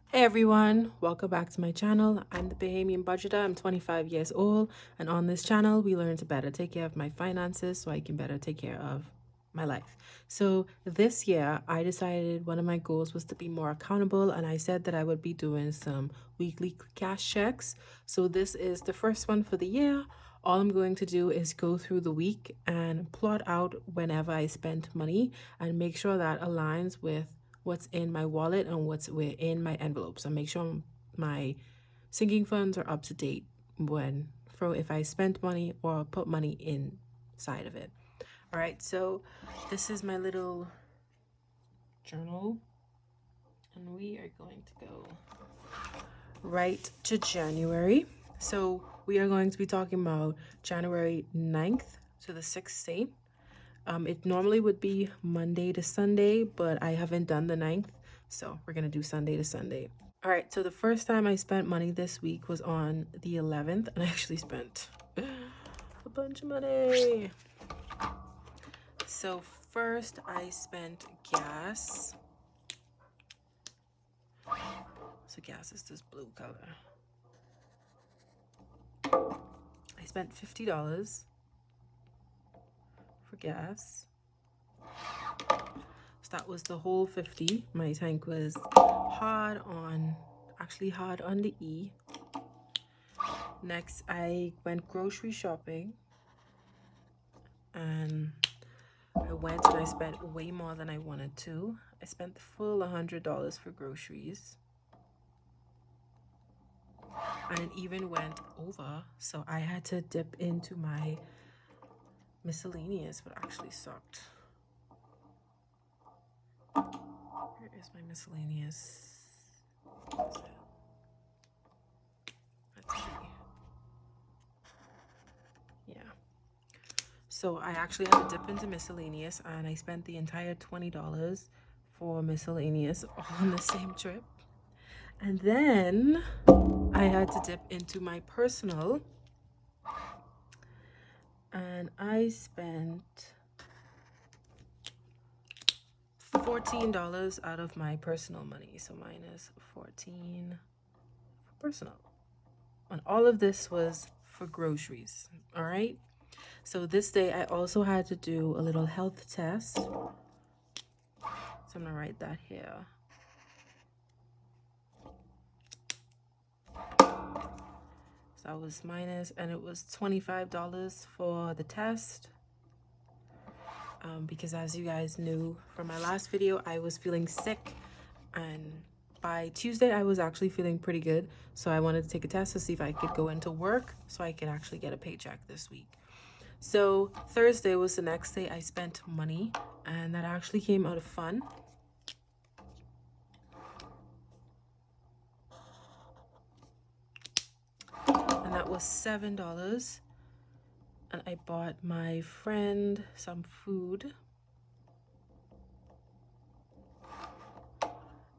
Hey everyone, welcome back to my channel. I'm the Bahamian budgeter. I'm 25 years old, and on this channel we learn to better take care of my finances so I can better take care of my life. So this year I decided one of my goals was to be more accountable, and I said that I would be doing some weekly cash checks. So this is the first one for the year. All I'm going to do is go through the week and plot out whenever I spent money and make sure that aligns with what's in my wallet and what's within my envelope. So make sure my sinking funds are up to date when for if I spent money or put money inside of it. All right, so this is my little journal, and we are going to go right to January. So we are going to be talking about January 9th to the 16th. It normally would be Monday to Sunday, but I haven't done the 9th, so we're gonna do Sunday to Sunday. All right, so the first time I spent money this week was on the 11th, and I actually spent a bunch of money. So first I spent gas. So gas is this blue color. I spent $50 for gas. So that was the whole 50. My tank was actually hard on the E. Next, I went grocery shopping, and I went and I spent way more than I wanted to. I spent the full $100 for groceries, and it even went over, so I had to dip into my miscellaneous, but actually sucked. Where is my miscellaneous? What is it? Let's see. Yeah. So I actually had to dip into miscellaneous, and I spent the entire $20 for miscellaneous all on the same trip. And then I had to dip into my personal, and I spent $14 out of my personal money. So minus 14 for personal. And all of this was for groceries. All right. So this day I also had to do a little health test. So I'm gonna write that here. So that was minus, and it was $25 for the test. Because as you guys knew from my last video, I was feeling sick, and by Tuesday I was actually feeling pretty good. So I wanted to take a test to see if I could go into work so I could actually get a paycheck this week. So Thursday was the next day I spent money, and that actually came out of fun. And that was $7. And I bought my friend some food.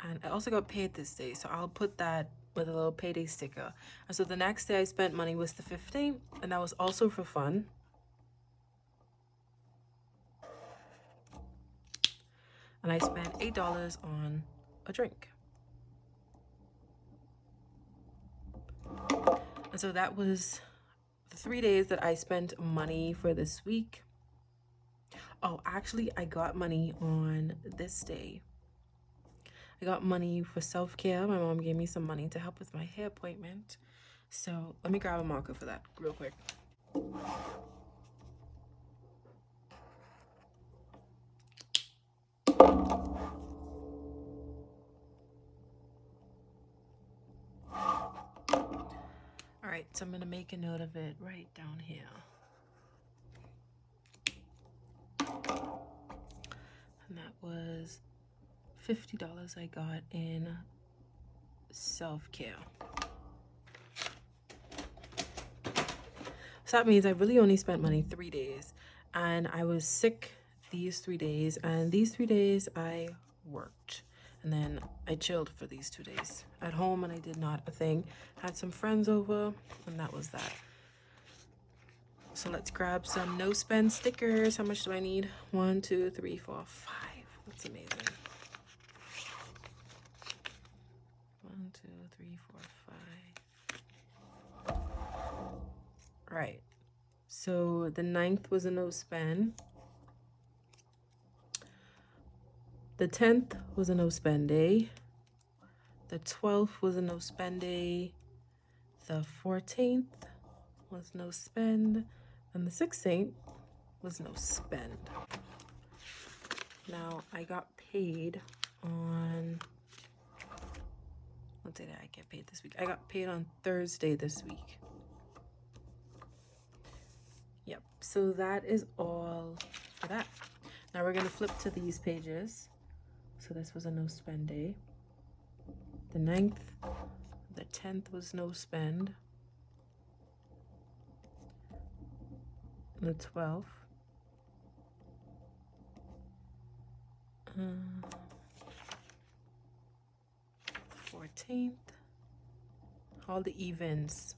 And I also got paid this day, so I'll put that with a little payday sticker. And so the next day I spent money was the 15th, and that was also for fun. And I spent $8 on a drink. And so that was the 3 days that I spent money for this week. Oh, actually, I got money on this day. I got money for self-care. My mom gave me some money to help with my hair appointment. So let me grab a marker for that real quick. All right, so I'm gonna make a note of it right down here. And that was $50 I got in self-care. So that means I really only spent money 3 days, and I was sick these 3 days, and these 3 days I worked, and then I chilled for these 2 days at home, and I did not a thing. Had some friends over, and that was that. So let's grab some no spend stickers. How much do I need? 1, 2, 3, 4, 5. That's amazing. 1, 2, 3, 4, 5. Right. So the 9th was a no spend. The 10th was a no spend day. The 12th was a no spend day. The 14th was no spend. And the 16th was no spend. Now I got paid on, what day did I get paid this week? I got paid on Thursday this week. Yep, so that is all for that. Now we're gonna flip to these pages. So this was a no spend day. The 9th, the 10th was no spend. The 12th. 14th. All the evens.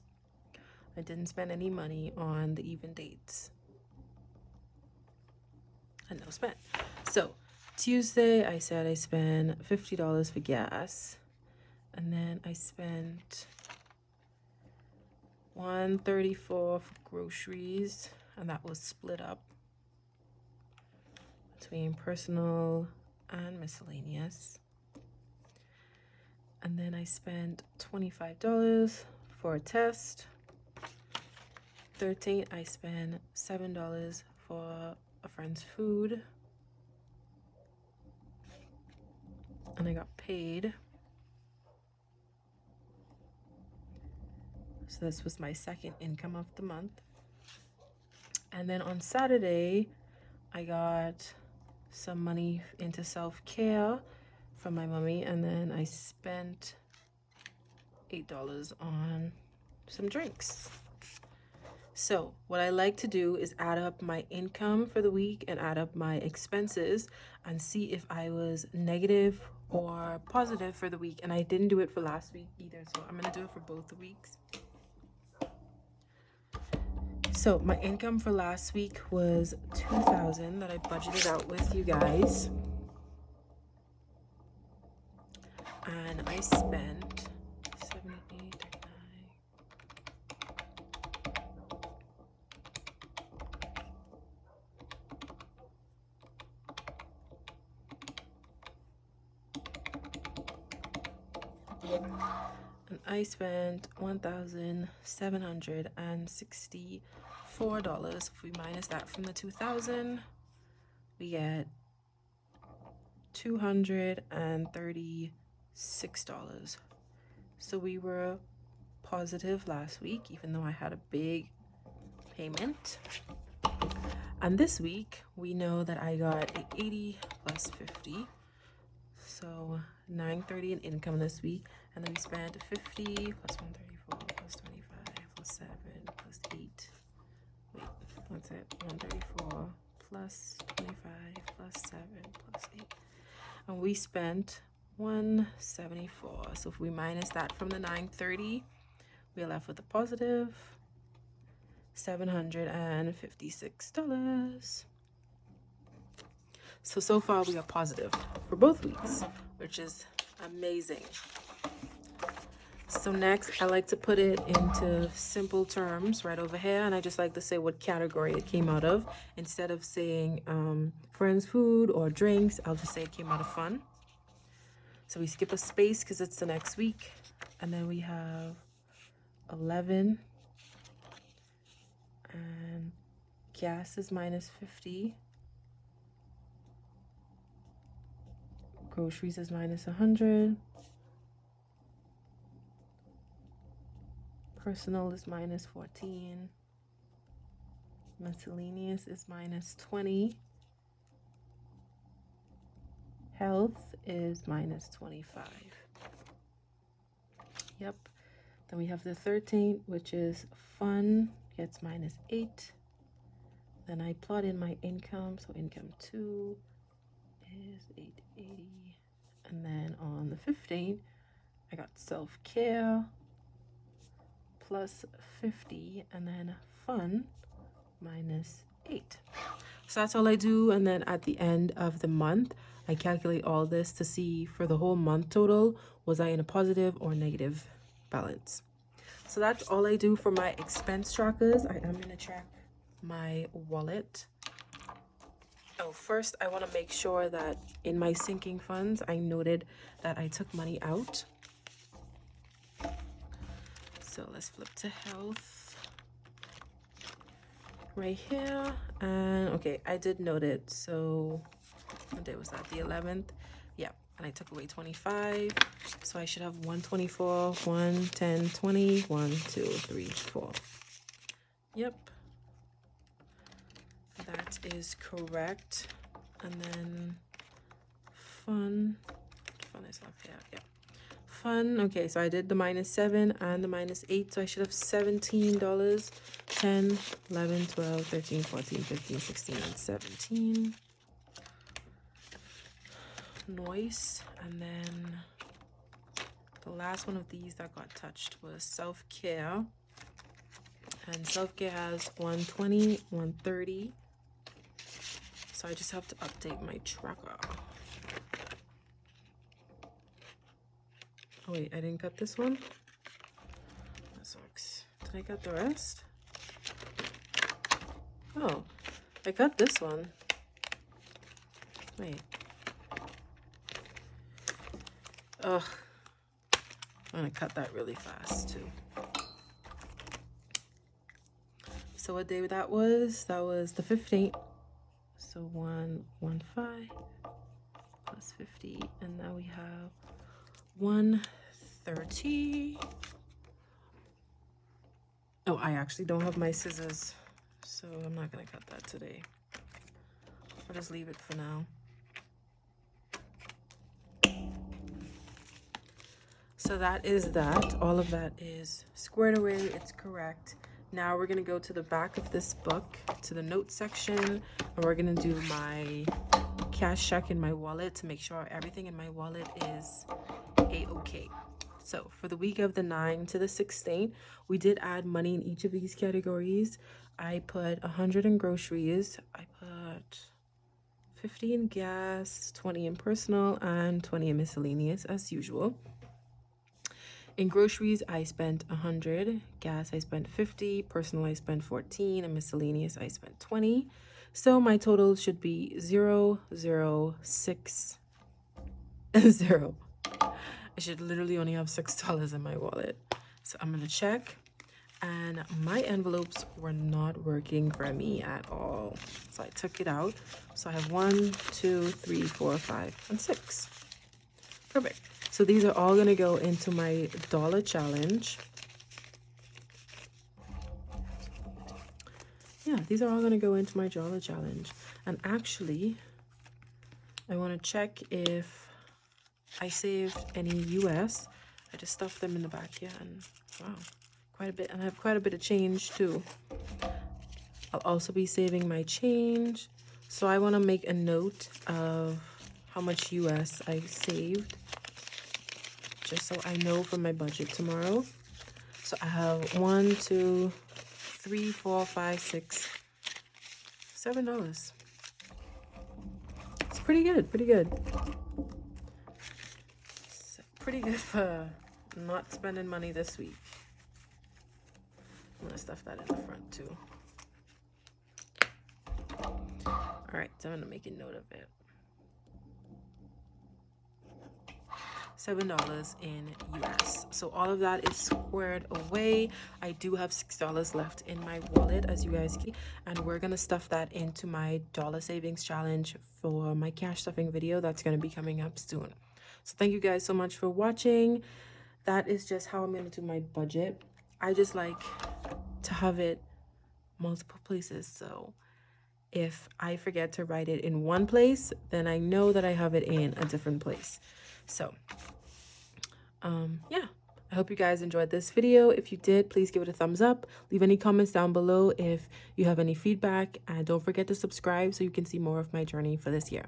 I didn't spend any money on the even dates. And no spend. So Tuesday, I said I spent $50 for gas. And then I spent $134 for groceries. And that was split up between personal and miscellaneous. And then I spent $25 for a test. 13th, I spent $7 for a friend's food. And I got paid. So this was my second income of the month. And then on Saturday, I got some money into self-care from my mommy. And then I spent $8 on some drinks. So what I like to do is add up my income for the week and add up my expenses and see if I was negative or positive for the week. And I didn't do it for last week either, so I'm gonna do it for both the weeks. So my income for last week was $2,000 that I budgeted out with you guys. And I spent 78, 39. And I spent $1,764. If we minus that from the 2,000, we get $236. So we were positive last week, even though I had a big payment. And this week, we know that I got a 80 plus 50. So $930 in income this week. And then we spent 50 plus 134 plus 25 plus 7 plus 8. Wait, that's it. 134 plus 25 plus 7 plus 8. And we spent 174. So if we minus that from the 930, we're left with a positive $756. So far we are positive for both weeks, which is amazing. So next, I like to put it into simple terms right over here, and I just like to say what category it came out of. Instead of saying friends, food, or drinks, I'll just say it came out of fun. So we skip a space because it's the next week, and then we have 11, and gas is minus 50. Groceries is minus 100. Personal is minus 14. Miscellaneous is minus 20. Health is minus 25. Yep. Then we have the 13th, which is fun, gets minus 8. Then I plot in my income. So income 2 is 880. And then on the 15th, I got self-care plus 50, and then fun minus 8. So that's all I do. And then at the end of the month, I calculate all this to see for the whole month total, was I in a positive or negative balance. So that's all I do for my expense trackers. I am going to track my wallet. Oh, first I want to make sure that in my sinking funds, I noted that I took money out. So let's flip to health right here. And okay, I did note it. So what day was that? The 11th? Yeah. And I took away 25. So I should have 124, 1, 10, 20, 1, 2, 3, 4. Yep. That is correct. And then fun is up here. Yeah. Fun. Okay, so I did the -7 and the -8. So I should have $17. 10, 11, 12, 13, 14, 15, 16, and 17. Noise. And then the last one of these that got touched was self-care. And self-care has 120, 130. So I just have to update my tracker. Oh wait, I didn't cut this one? That sucks. Did I cut the rest? Oh, I cut this one. Wait. Ugh. I'm gonna cut that really fast too. So what day that was? That was the 15th. So 115 plus 50, and now we have 130. Oh, I actually don't have my scissors, so I'm not gonna cut that today. I'll just leave it for now. So that is that. All of that is squared away. It's correct. Now we're going to go to the back of this book, to the notes section, and we're going to do my cash check in my wallet to make sure everything in my wallet is a-okay. So for the week of the 9th to the 16th, we did add money in each of these categories. I put 100 in groceries. I put 50 in gas, 20 in personal, and 20 in miscellaneous as usual. In groceries, I spent 100. Gas, I spent 50. Personal, I spent 14. And miscellaneous, I spent 20. So my total should be 0, 0, 6, 0. I should literally only have $6 in my wallet. So I'm going to check. And my envelopes were not working for me at all. So I took it out. So I have 1, 2, 3, 4, 5, and 6. Perfect. So these are all going to go into my dollar challenge. Yeah, these are all going to go into my dollar challenge. And actually, I want to check if I saved any US. I just stuffed them in the back here, and wow, quite a bit. And I have quite a bit of change too. I'll also be saving my change. So I want to make a note of how much US I saved, just so I know for my budget tomorrow. So I have 1, 2, 3, 4, 5, 6, $7. It's pretty good, pretty good. It's pretty good for not spending money this week. I'm gonna stuff that in the front too. All right, so I'm gonna make a note of it. $7 in US. So all of that is squared away. I do have $6 left in my wallet, as you guys can, and we're gonna stuff that into my dollar savings challenge for my cash stuffing video that's gonna be coming up soon. So thank you guys so much for watching. That is just how I'm gonna do my budget. I just like to have it multiple places, so if I forget to write it in one place, then I know that I have it in a different place. So yeah, I hope you guys enjoyed this video. If you did, please give it a thumbs up. Leave any comments down below if you have any feedback, and don't forget to subscribe so you can see more of my journey for this year.